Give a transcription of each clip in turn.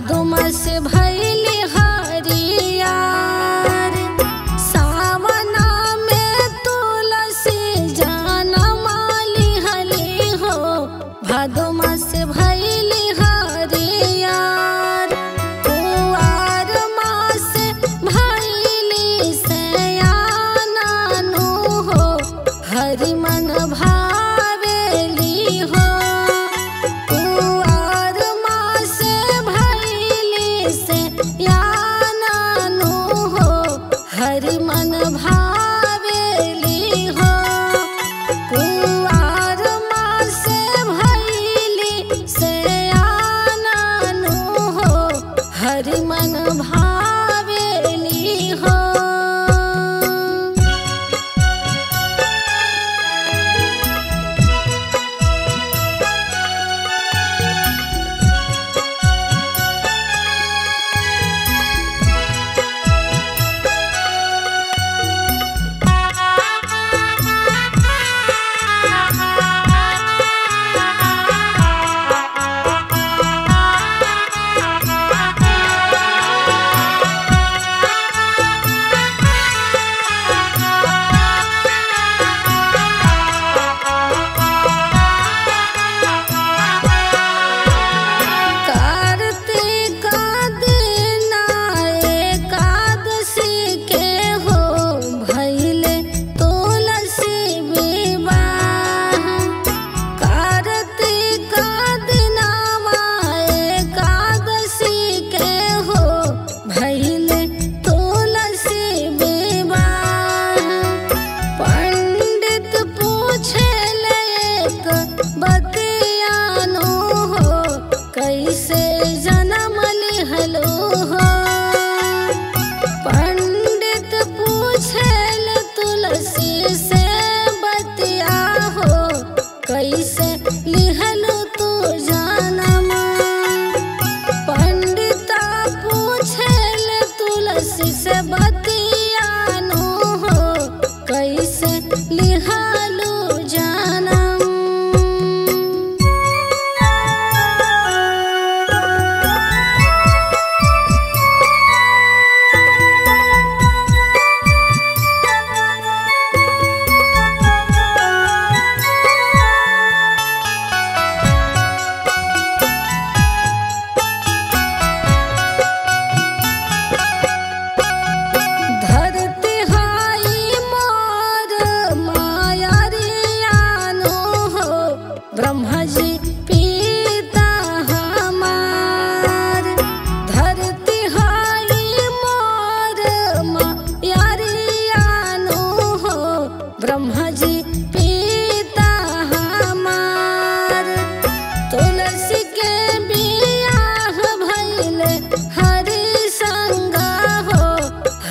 भादो मास भइली हरियार, सावना में तुलसी जनमाली हली हो। भादो मास भइली हरियार, कुवार मास भइली सयानानु हो। हरि मन भावेली हो, कुवार मास भइली सयानानु हो। हरि मन भावेली हो, कुवार मास भइली सयानानु हो। हरि मन भावेली हो। कैसे जनम लिहलो हो, पंडित पूछेल तुलसी से बतिया हो। कैसे लिहलो तू जनम, पंडिता पूछेल तुलसी से बतिया नो हो। कैसे लिहलो जनम। ब्रह्मा जी पिता हमार, धरती हाई मोर मायारियानो हो। ब्रह्मा जी पिता हमार, तुलसी के बियाह भइले हरि संगा हो।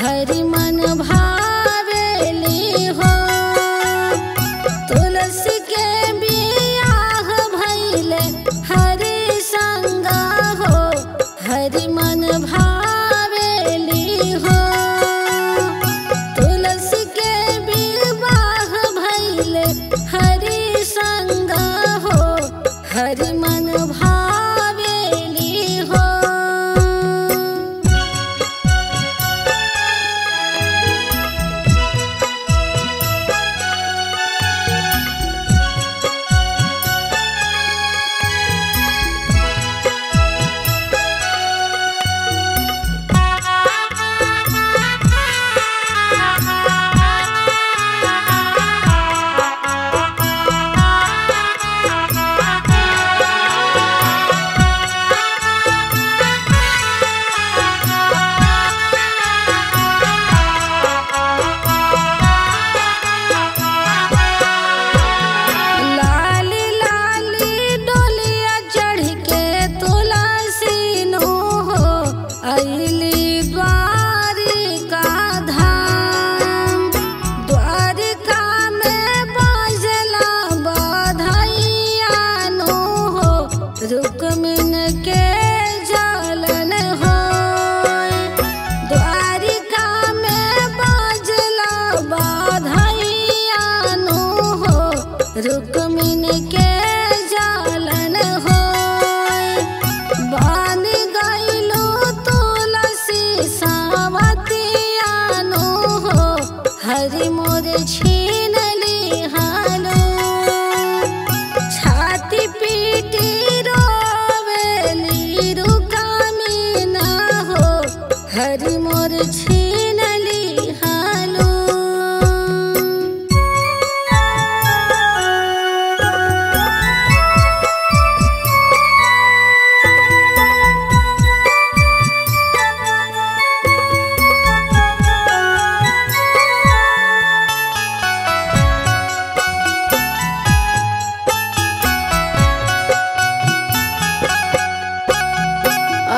हरि मन भावेली हो, तुलसी के हरि संगा हो। हरि मन भावेली हो, तुलसी के विवाह भइले हरि संगा हो। हरि मन भावेली हो। रुक्मिन के जलन हो, द्वारिका में बाजला बाधैया नो हो। रुक्मिन के जलन हो, बान गइल छीन लिहलो।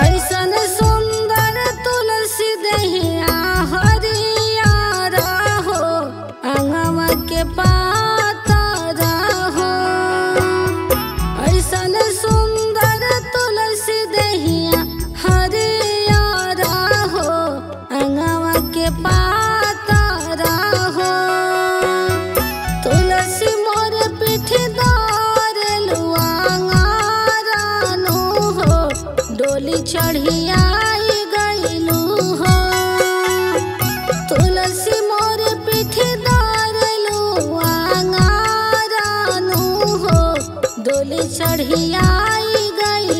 ऐसन सुंदर तुलसी दहिया हरियर हो, अंगवा के पातर हो। ऐसन सुंदर तुलसी दहिया हरियर हो, अंगवा के पातर हो। तुलसी मोर पीठ दौड़लुआंगारानो हो, डोली चढ़ियाई गइलू हो। तुलसी मोर पीठ दौड़लुआंगारानो हो, डोली चढ़ियाई गइलू।